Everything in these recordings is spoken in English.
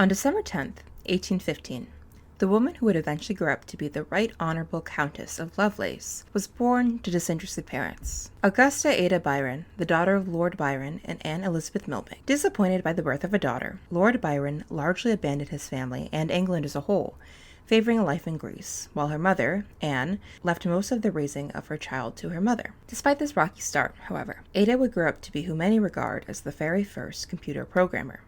On December 10th, 1815, the woman who would eventually grow up to be the Right Honorable Countess of Lovelace was born to disinterested parents. Augusta Ada Byron, the daughter of Lord Byron and Anne Elizabeth Milbank. Disappointed by the birth of a daughter, Lord Byron largely abandoned his family and England as a whole, favoring a life in Greece, while her mother, Anne, left most of the raising of her child to her mother. Despite this rocky start, however, Ada would grow up to be who many regard as the very first computer programmer.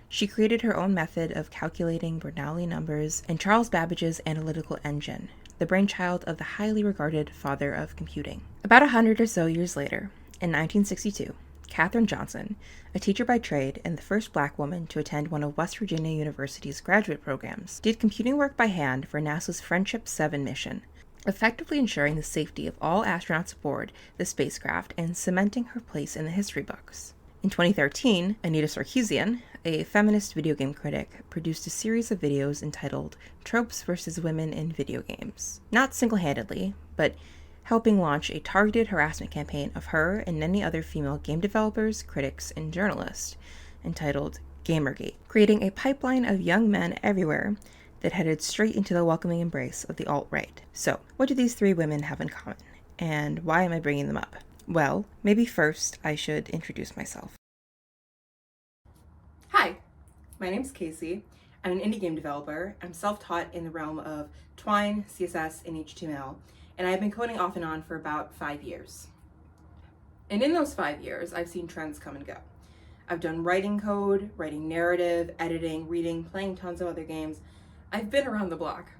She created her own method of calculating Bernoulli numbers and Charles Babbage's analytical engine, the brainchild of the highly regarded father of computing. About 100 or so years later, in 1962, Katherine Johnson, a teacher by trade and the first Black woman to attend one of West Virginia University's graduate programs, did computing work by hand for NASA's Friendship 7 mission, effectively ensuring the safety of all astronauts aboard the spacecraft and cementing her place in the history books. In 2013, Anita Sarkeesian, a feminist video game critic, produced a series of videos entitled Tropes versus Women in Video Games. Not single-handedly, but helping launch a targeted harassment campaign of her and many other female game developers, critics, and journalists, entitled Gamergate, creating a pipeline of young men everywhere that headed straight into the welcoming embrace of the alt-right. So, what do these three women have in common? And why am I bringing them up? Well, maybe first I should introduce myself. Hi, my name's Casey. I'm an indie game developer. I'm self-taught in the realm of Twine, CSS, and HTML, and I've been coding off and on for about 5 years. And in those 5 years, I've seen trends come and go. I've done writing code, writing narrative, editing, reading, playing tons of other games. I've been around the block.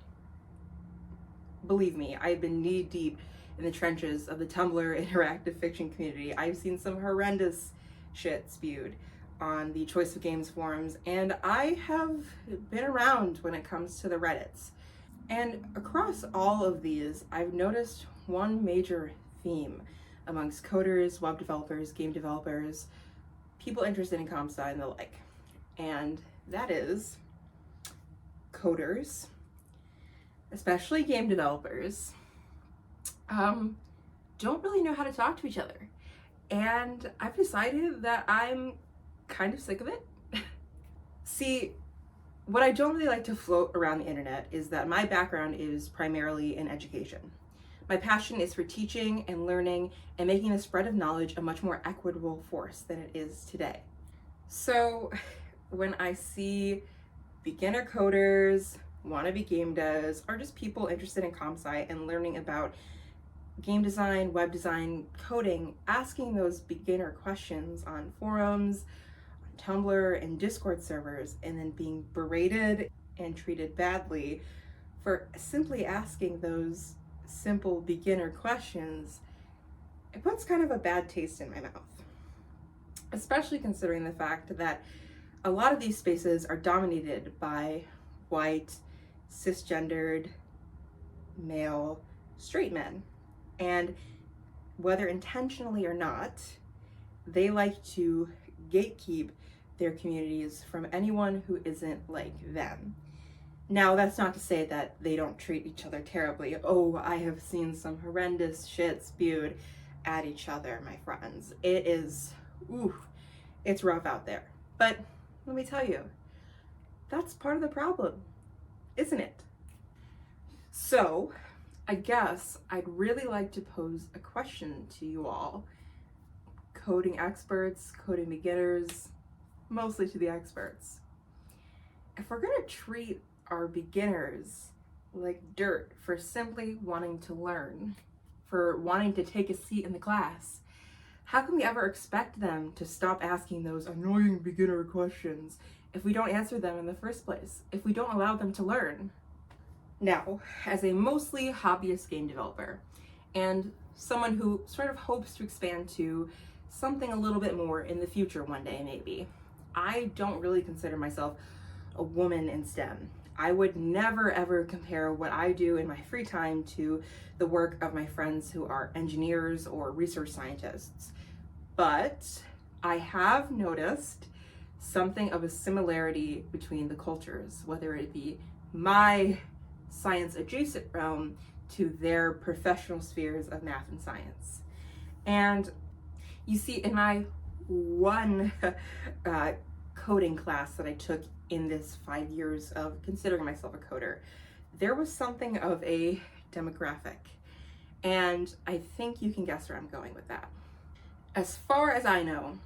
Believe me, I've been knee-deep in the trenches of the Tumblr interactive fiction community. I've seen some horrendous shit spewed on the Choice of Games forums, and I have been around when it comes to the Reddits. And across all of these, I've noticed one major theme amongst coders, web developers, game developers, people interested in comp sci and the like. And that is coders, especially game developers, don't really know how to talk to each other. And I've decided that I'm kind of sick of it. See, what I don't really like to float around the internet is that my background is primarily in education. My passion is for teaching and learning and making the spread of knowledge a much more equitable force than it is today. So when I see beginner coders, wannabe game devs, or just people interested in comp sci and learning about game design, web design, coding, asking those beginner questions on forums, on Tumblr and Discord servers, and then being berated and treated badly for simply asking those simple beginner questions, it puts kind of a bad taste in my mouth. Especially considering the fact that a lot of these spaces are dominated by white, cisgendered, male, straight men. And whether intentionally or not, they like to gatekeep their communities from anyone who isn't like them. Now, that's not to say that they don't treat each other terribly. Oh, I have seen some horrendous shit spewed at each other, my friends. It is, it's rough out there. But let me tell you, that's part of the problem, isn't it? So, I guess I'd really like to pose a question to you all, coding experts, coding beginners, mostly to the experts. If we're gonna treat our beginners like dirt for simply wanting to learn, for wanting to take a seat in the class, how can we ever expect them to stop asking those annoying beginner questions if we don't answer them in the first place, if we don't allow them to learn? Now, as a mostly hobbyist game developer, and someone who sort of hopes to expand to something a little bit more in the future one day maybe, I don't really consider myself a woman in STEM. I would never ever compare what I do in my free time to the work of my friends who are engineers or research scientists. But I have noticed something of a similarity between the cultures, whether it be my science adjacent realm to their professional spheres of math and science. And you see, in my one coding class that I took in this 5 years of considering myself a coder, there was something of a demographic. And I think you can guess where I'm going with that. As far as I know,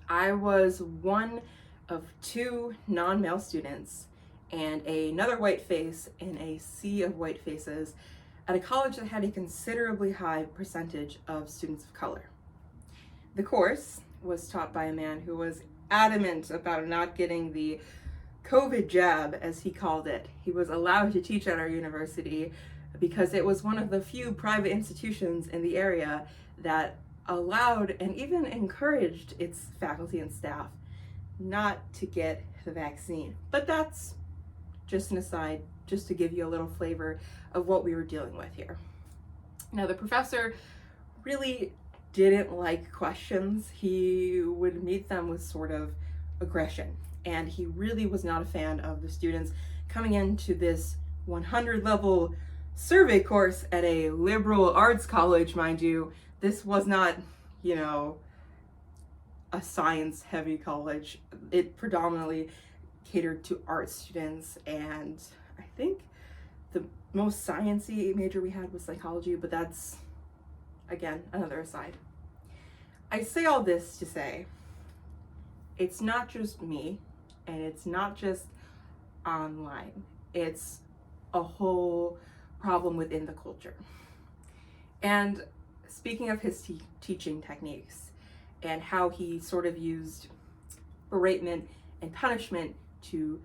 I was one of 2 non-male students and another white face in a sea of white faces at a college that had a considerably high percentage of students of color. The course was taught by a man who was adamant about not getting the COVID jab, as he called it. He was allowed to teach at our university because it was one of the few private institutions in the area that allowed and even encouraged its faculty and staff not to get the vaccine. But that's just an aside, just to give you a little flavor of what we were dealing with here. Now, the professor really didn't like questions. He would meet them with sort of aggression, and he really was not a fan of the students coming into this 100 level survey course at a liberal arts college, mind you. This was not, you know, a science heavy college. It predominantly catered to art students, and I think the most sciencey major we had was psychology, but that's, again, another aside. I say all this to say, it's not just me, and it's not just online. It's a whole problem within the culture. And speaking of his teaching techniques and how he sort of used beratement and punishment to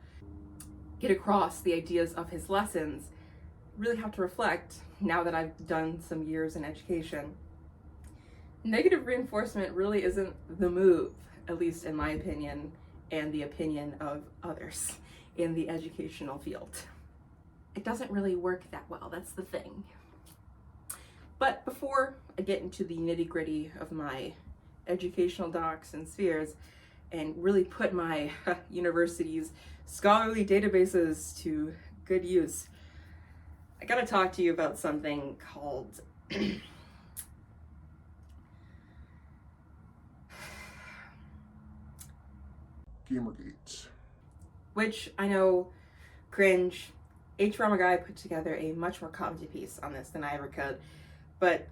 get across the ideas of his lessons, really have to reflect, now that I've done some years in education, negative reinforcement really isn't the move, at least in my opinion, and the opinion of others in the educational field. It doesn't really work that well, that's the thing. But before I get into the nitty-gritty of my educational docs and spheres and really put my university's scholarly databases to good use, I gotta talk to you about something called Gamergate. which I know, cringe. Guy put together a much more competent piece on this than I ever could, but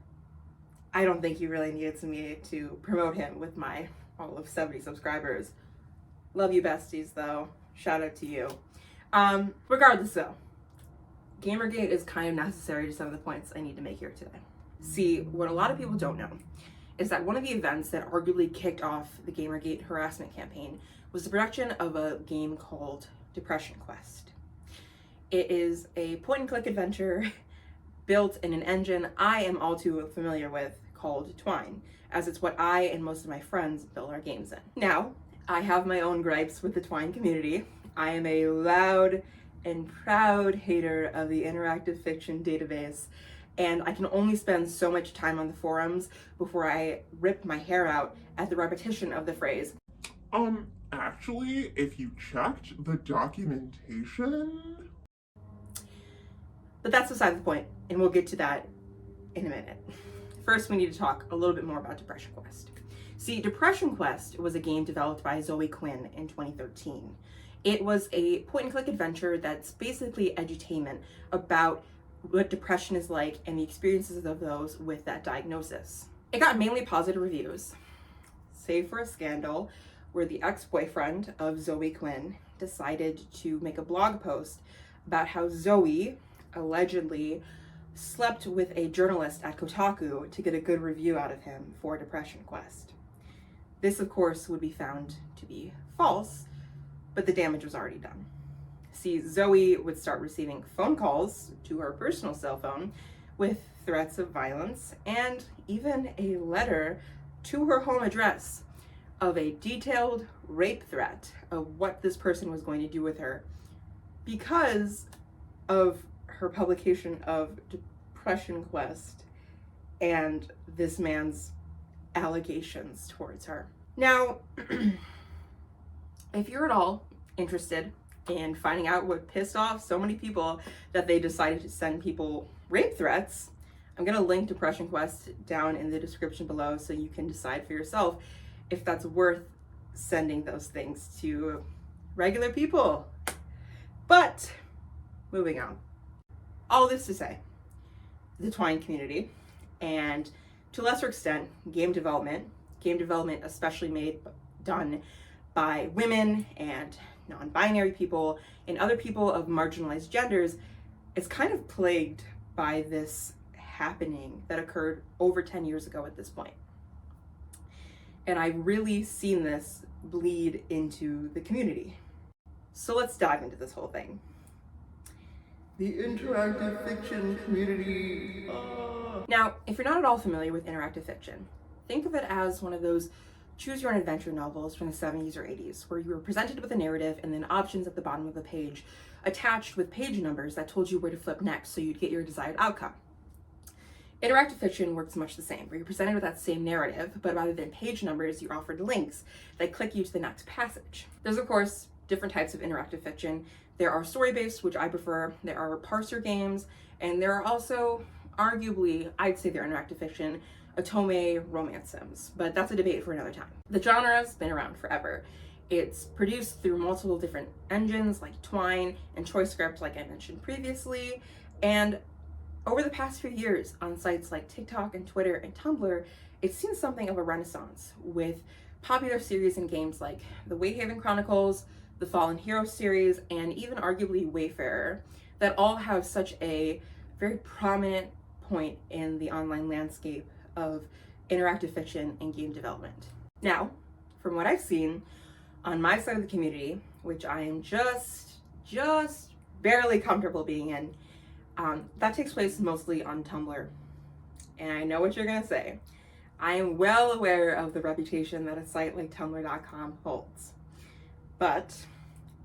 I don't think you really needed me to promote him with my all of 70 subscribers. Love you, besties, though. Shout out to you. Regardless, though, Gamergate is kind of necessary to some of the points I need to make here today. See, what a lot of people don't know is that one of the events that arguably kicked off the Gamergate harassment campaign was the production of a game called Depression Quest. It is a point-and-click adventure built in an engine I am all too familiar with called Twine, as it's what I and most of my friends build our games in. Now, I have my own gripes with the Twine community. I am a loud and proud hater of the interactive fiction database, and I can only spend so much time on the forums before I rip my hair out at the repetition of the phrase. Actually, if you checked the documentation... But that's beside the point, and we'll get to that in a minute. First, we need to talk a little bit more about Depression Quest. See, Depression Quest was a game developed by Zoe Quinn in 2013. It was a point-and-click adventure that's basically edutainment about what depression is like and the experiences of those with that diagnosis. It got mainly positive reviews, save for a scandal where the ex-boyfriend of Zoe Quinn decided to make a blog post about how Zoe allegedly slept with a journalist at Kotaku to get a good review out of him for Depression Quest. This, of course, would be found to be false, but the damage was already done. See, Zoe would start receiving phone calls to her personal cell phone with threats of violence and even a letter to her home address of a detailed rape threat of what this person was going to do with her because of her publication of Depression Quest and this man's allegations towards her. Now, if you're at all interested in finding out what pissed off so many people that they decided to send people rape threats, I'm gonna link Depression Quest down in the description below so you can decide for yourself if that's worth sending those things to regular people moving on. All this to say, the Twine community, and to a lesser extent, game development especially done by women and non-binary people and other people of marginalized genders, is kind of plagued by this happening that occurred over 10 years ago at this point. And I've really seen this bleed into the community. So let's dive into this whole thing. The interactive fiction community. Now, if you're not at all familiar with interactive fiction, think of it as one of those choose your own adventure novels from the 70s or 80s, where you were presented with a narrative and then options at the bottom of the page, attached with page numbers that told you where to flip next so you'd get your desired outcome. Interactive fiction works much the same, where you're presented with that same narrative, but rather than page numbers, you're offered links that click you to the next passage. There's, of course, different types of interactive fiction. There are story-based, which I prefer, there are parser games, and there are also, arguably, I'd say they're interactive fiction, otome romance sims, but that's a debate for another time. The genre's been around forever. It's produced through multiple different engines like Twine and ChoiceScript, like I mentioned previously, and over the past few years on sites like TikTok and Twitter and Tumblr, it's seen something of a renaissance with popular series and games like the Wayhaven Chronicles, the Fallen Heroes series, and even arguably Wayfarer, that all have such a very prominent point in the online landscape of interactive fiction and game development. Now, from what I've seen on my side of the community, which I am just barely comfortable being in, that takes place mostly on Tumblr. And I know what you're gonna say. I am well aware of the reputation that a site like Tumblr.com holds. But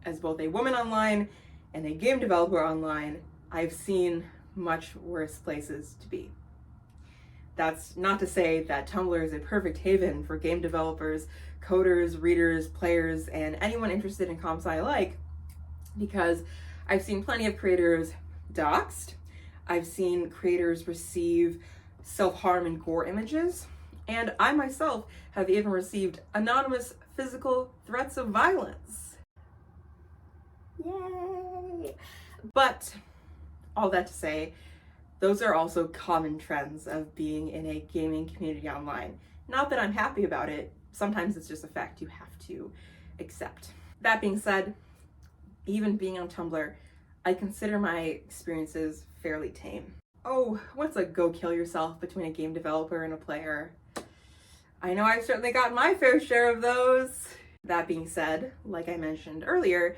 as both a woman online and a game developer online, I've seen much worse places to be. That's not to say that Tumblr is a perfect haven for game developers, coders, readers, players, and anyone interested in comp sci alike, because I've seen plenty of creators doxxed, I've seen creators receive self-harm and gore images, and I myself have even received anonymous physical threats of violence. Yay! But all that to say, those are also common trends of being in a gaming community online. Not that I'm happy about it, sometimes it's just a fact you have to accept. That being said, even being on Tumblr, I consider my experiences fairly tame. Oh, what's a go kill yourself between a game developer and a player? I know I've certainly got my fair share of those. That being said, like I mentioned earlier,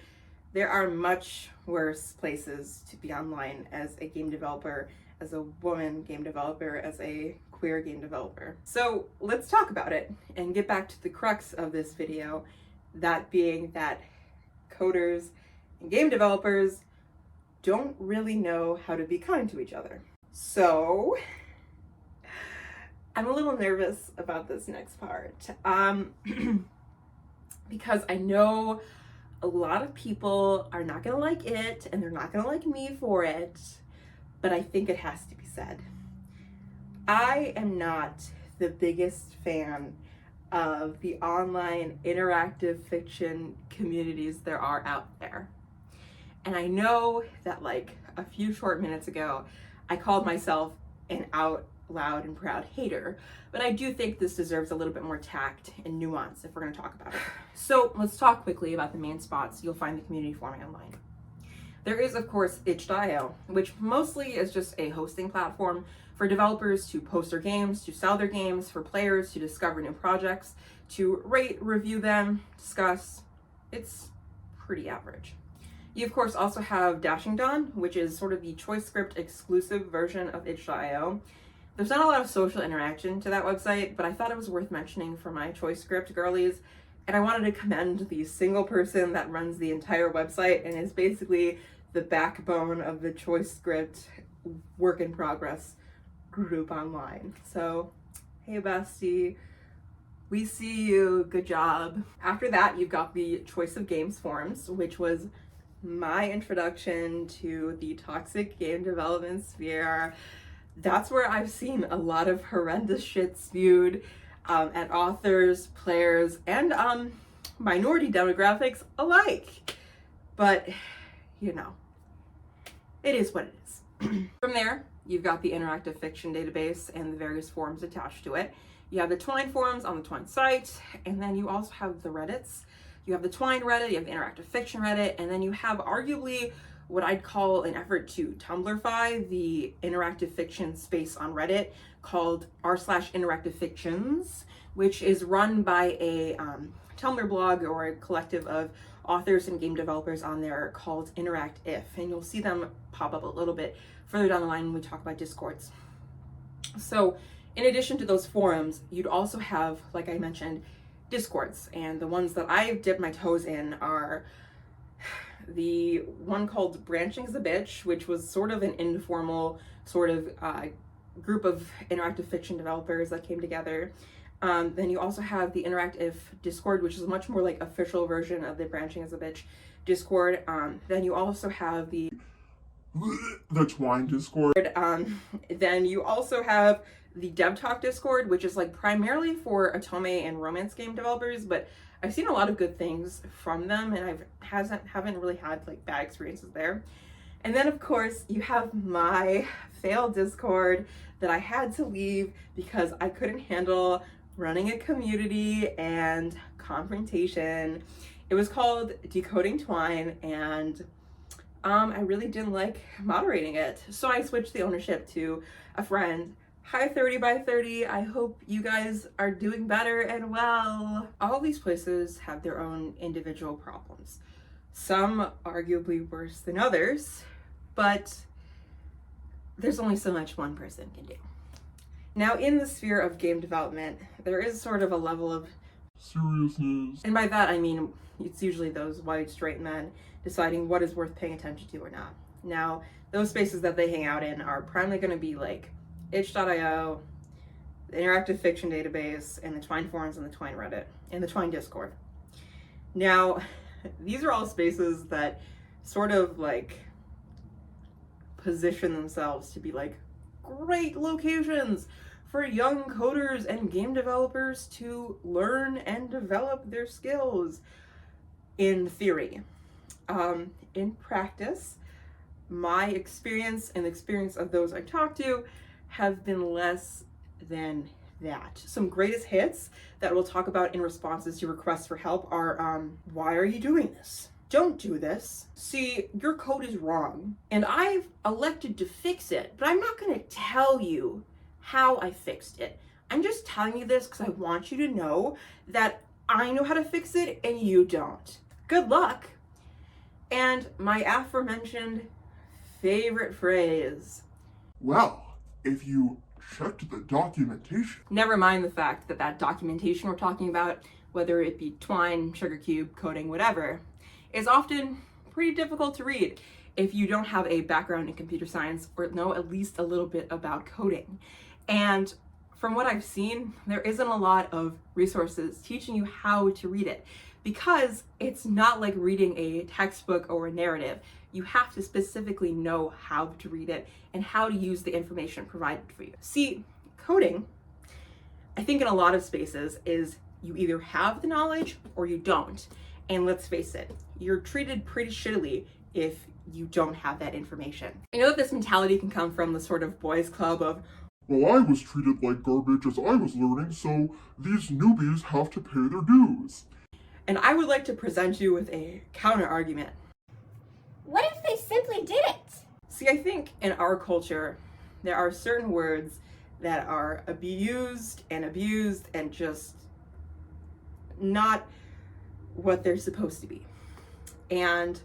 there are much worse places to be online as a game developer, as a woman game developer, as a queer game developer. So let's talk about it and get back to the crux of this video, that being that coders and game developers don't really know how to be kind to each other. So I'm a little nervous about this next part because I know a lot of people are not gonna like it and they're not gonna like me for it, but I think it has to be said. I am not the biggest fan of the online interactive fiction communities there are out there. And I know that like a few short minutes ago, I called myself an out loud and proud hater, but I do think this deserves a little bit more tact and nuance if we're going to talk about it. So let's talk quickly about the main spots you'll find the community forming online. There is, of course, itch.io, which mostly is just a hosting platform for developers to post their games, to sell their games, for players to discover new projects, to rate, review them, discuss. It's pretty average. You, of course, also have Dashing Dawn, which is sort of the ChoiceScript exclusive version of itch.io. There's not a lot of social interaction to that website, but I thought it was worth mentioning for my ChoiceScript girlies, and I wanted to commend the single person that runs the entire website and is basically the backbone of the ChoiceScript work in progress group online. So, hey bestie, we see you, good job. After that, you've got the Choice of Games forums, which was my introduction to the toxic game development sphere. That's where I've seen a lot of horrendous shit spewed at authors, players, and minority demographics alike. But, you know, it is what it is. From there, you've got the interactive fiction database and the various forums attached to it. You have the Twine forums on the Twine site, and then you also have the Reddits. You have the Twine Reddit, you have the interactive fiction Reddit, and then you have arguably what I'd call an effort to Tumblrify the interactive fiction space on Reddit called r/interactivefictions, which is run by a Tumblr blog or a collective of authors and game developers on there called Interactive, and you'll see them pop up a little bit further down the line when we talk about Discords. So in addition to those forums, you'd also have, like I mentioned, Discords, and the ones that I've dipped my toes in are the one called Branching's a Bitch, which was sort of an informal sort of group of interactive fiction developers that came together. Then you also have the Interactive Discord, which is a much more like official version of the Branching as a Bitch Discord. Then you also have the Twine Discord. Then you also have the Dev Talk Discord, which is like primarily for otome and romance game developers, but I've seen a lot of good things from them, and haven't really had like bad experiences there. And then of course you have my failed Discord that I had to leave because I couldn't handle running a community and confrontation. It was called Decoding Twine, and I really didn't like moderating it, so I switched the ownership to a friend. Hi 30 by 30, I hope you guys are doing better and well. All these places have their own individual problems, some arguably worse than others, but there's only so much one person can do. Now, in the sphere of game development, there is sort of a level of seriousness, and by that I mean it's usually those white straight men deciding what is worth paying attention to or not. Now, those spaces that they hang out in are primarily going to be like itch.io, the interactive fiction database, and the Twine forums and the Twine Reddit, and the Twine Discord. Now, these are all spaces that sort of like position themselves to be like great locations for young coders and game developers to learn and develop their skills in theory. In practice, my experience and the experience of those I talked to have been less than that. Some greatest hits that we'll talk about in responses to requests for help are, why are you doing this? Don't do this. See, your code is wrong, and I've elected to fix it, but I'm not gonna tell you how I fixed it. I'm just telling you this because I want you to know that I know how to fix it and you don't. Good luck. And my aforementioned favorite phrase. Well, if you checked the documentation. Never mind the fact that that documentation we're talking about, whether it be Twine, SugarCube, coding, whatever, is often pretty difficult to read if you don't have a background in computer science or know at least a little bit about coding. And from what I've seen, there isn't a lot of resources teaching you how to read it, because it's not like reading a textbook or a narrative. You have to specifically know how to read it and how to use the information provided for you. See, coding, I think in a lot of spaces, is you either have the knowledge or you don't. And let's face it, you're treated pretty shittily if you don't have that information. I know that this mentality can come from the sort of boys club of, well, I was treated like garbage as I was learning, so these newbies have to pay their dues. And I would like to present you with a counter argument. What if they simply did it? See, I think in our culture, there are certain words that are abused and just not what they're supposed to be. And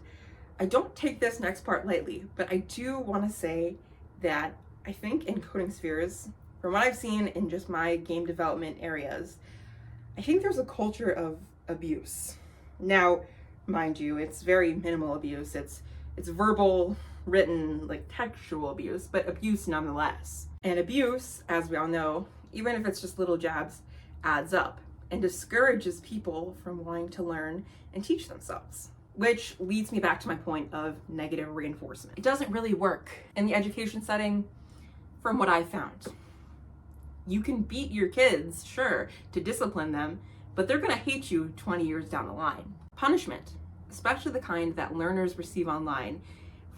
I don't take this next part lightly, but I do want to say that I think in coding spheres, from what I've seen in just my game development areas, I think there's a culture of abuse. Now, mind you, it's very minimal abuse. It's verbal, written, like textual abuse, but abuse nonetheless. And abuse, as we all know, even if it's just little jabs, adds up and discourages people from wanting to learn and teach themselves. Which leads me back to my point of negative reinforcement. It doesn't really work in the education setting from what I found. You can beat your kids, sure, to discipline them, but they're gonna hate you 20 years down the line. Punishment, especially the kind that learners receive online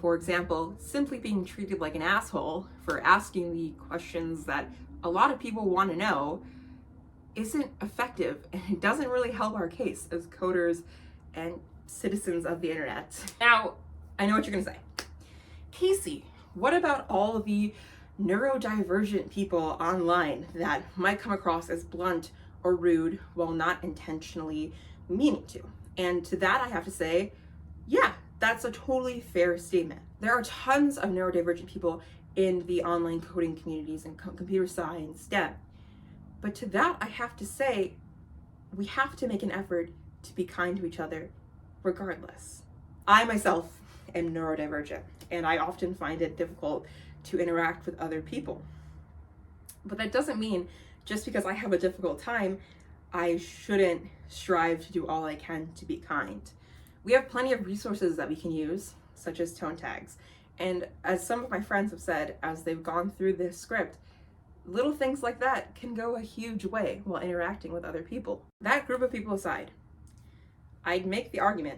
For example, simply being treated like an asshole for asking the questions that a lot of people want to know isn't effective, and it doesn't really help our case as coders and citizens of the internet. Now, I know what you're gonna say. Casey, what about all the neurodivergent people online that might come across as blunt or rude while not intentionally meaning to? And to that I have to say, yeah, that's a totally fair statement. There are tons of neurodivergent people in the online coding communities and computer science, STEM. But to that, I have to say, we have to make an effort to be kind to each other regardless. I myself am neurodivergent, and I often find it difficult to interact with other people. But that doesn't mean just because I have a difficult time, I shouldn't strive to do all I can to be kind. We have plenty of resources that we can use, such as tone tags. And as some of my friends have said, as they've gone through this script, little things like that can go a huge way while interacting with other people. That group of people aside, I'd make the argument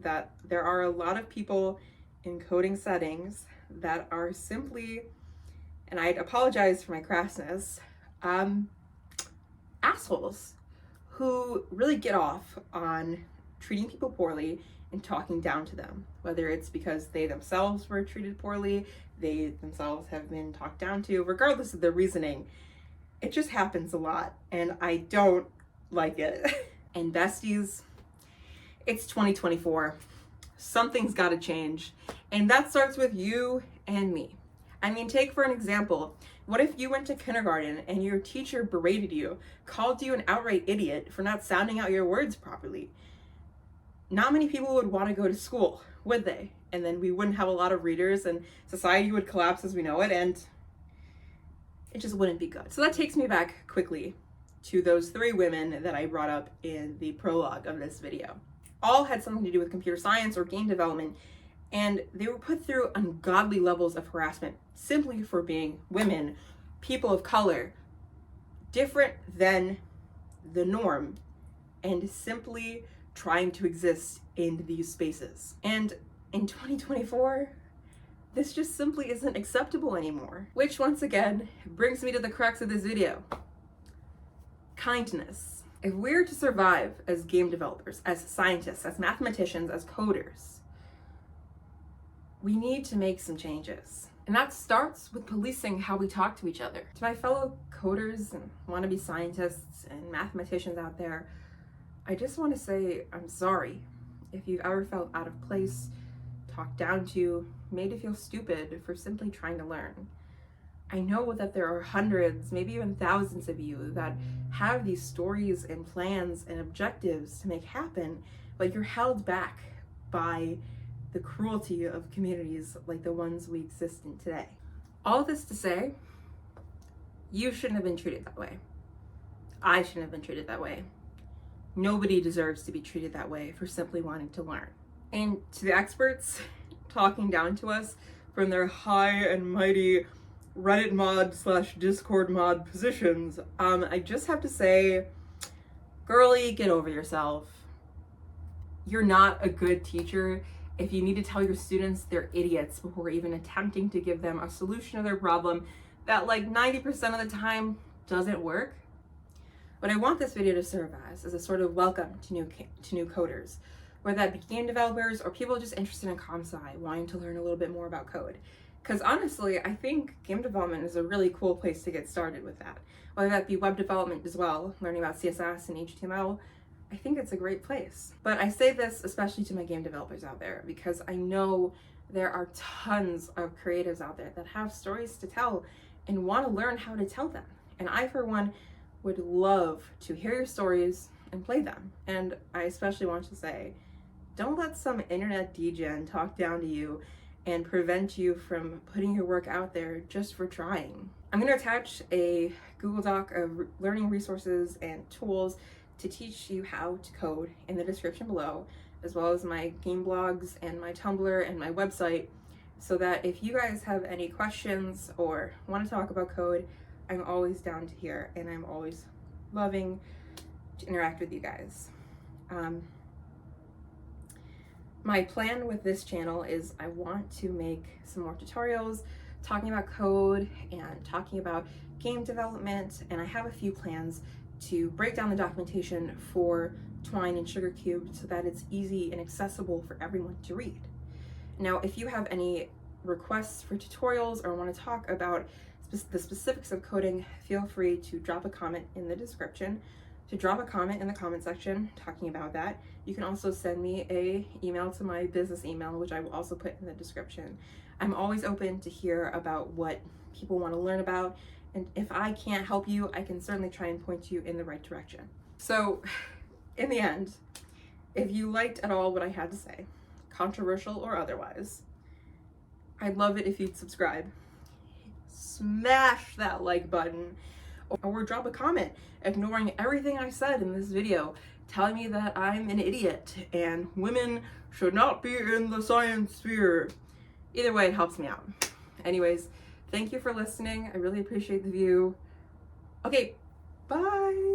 that there are a lot of people in coding settings that are simply, and I'd apologize for my crassness, assholes who really get off on treating people poorly and talking down to them, whether it's because they themselves were treated poorly, they themselves have been talked down to, regardless of their reasoning. It just happens a lot, and I don't like it. And besties, it's 2024. Something's gotta change, and that starts with you and me. I mean, take for an example, what if you went to kindergarten and your teacher berated you, called you an outright idiot for not sounding out your words properly? Not many people would want to go to school, would they? And then we wouldn't have a lot of readers and society would collapse as we know it, and it just wouldn't be good. So that takes me back quickly to those 3 women that I brought up in the prologue of this video. All had something to do with computer science or game development, and they were put through ungodly levels of harassment simply for being women, people of color, different than the norm, and simply trying to exist in these spaces. And in 2024, this just simply isn't acceptable anymore. Which once again brings me to the crux of this video. Kindness. If we're to survive as game developers, as scientists, as mathematicians, as coders, we need to make some changes. And that starts with policing how we talk to each other. To my fellow coders and wannabe scientists and mathematicians out there, I just want to say I'm sorry if you've ever felt out of place, talked down to, made to feel stupid for simply trying to learn. I know that there are hundreds, maybe even thousands of you that have these stories and plans and objectives to make happen, but you're held back by the cruelty of communities like the ones we exist in today. All this to say, you shouldn't have been treated that way. I shouldn't have been treated that way. Nobody deserves to be treated that way for simply wanting to learn. And to the experts talking down to us from their high and mighty Reddit mod / Discord mod positions, I just have to say, girly, get over yourself. You're not a good teacher if you need to tell your students they're idiots before even attempting to give them a solution to their problem that like 90% of the time doesn't work. What I want this video to serve as is a sort of welcome to new coders, whether that be game developers or people just interested in comp-sci, wanting to learn a little bit more about code. Because honestly, I think game development is a really cool place to get started with that. Whether that be web development as well, learning about CSS and HTML, I think it's a great place. But I say this especially to my game developers out there because I know there are tons of creatives out there that have stories to tell and want to learn how to tell them. And I, for one, would love to hear your stories and play them. And I especially want to say, don't let some internet degen talk down to you and prevent you from putting your work out there just for trying. I'm going to attach a Google Doc of learning resources and tools to teach you how to code in the description below, as well as my game blogs and my Tumblr and my website, so that if you guys have any questions or want to talk about code, I'm always down to hear, and I'm always loving to interact with you guys. My plan with this channel is I want to make some more tutorials talking about code and talking about game development, and I have a few plans to break down the documentation for Twine and SugarCube so that it's easy and accessible for everyone to read. Now, if you have any requests for tutorials or want to talk about the specifics of coding, feel free to drop a comment in the description, to drop a comment in the comment section talking about that. You can also send me an email to my business email, which I will also put in the description. I'm always open to hear about what people want to learn about, and if I can't help you, I can certainly try and point you in the right direction. So, in the end, if you liked at all what I had to say, controversial or otherwise, I'd love it if you'd subscribe. Smash that like button, or drop a comment ignoring everything I said in this video, telling me that I'm an idiot and women should not be in the science sphere. Either way, it helps me out. Anyways, thank you for listening. I really appreciate the view. Okay, bye.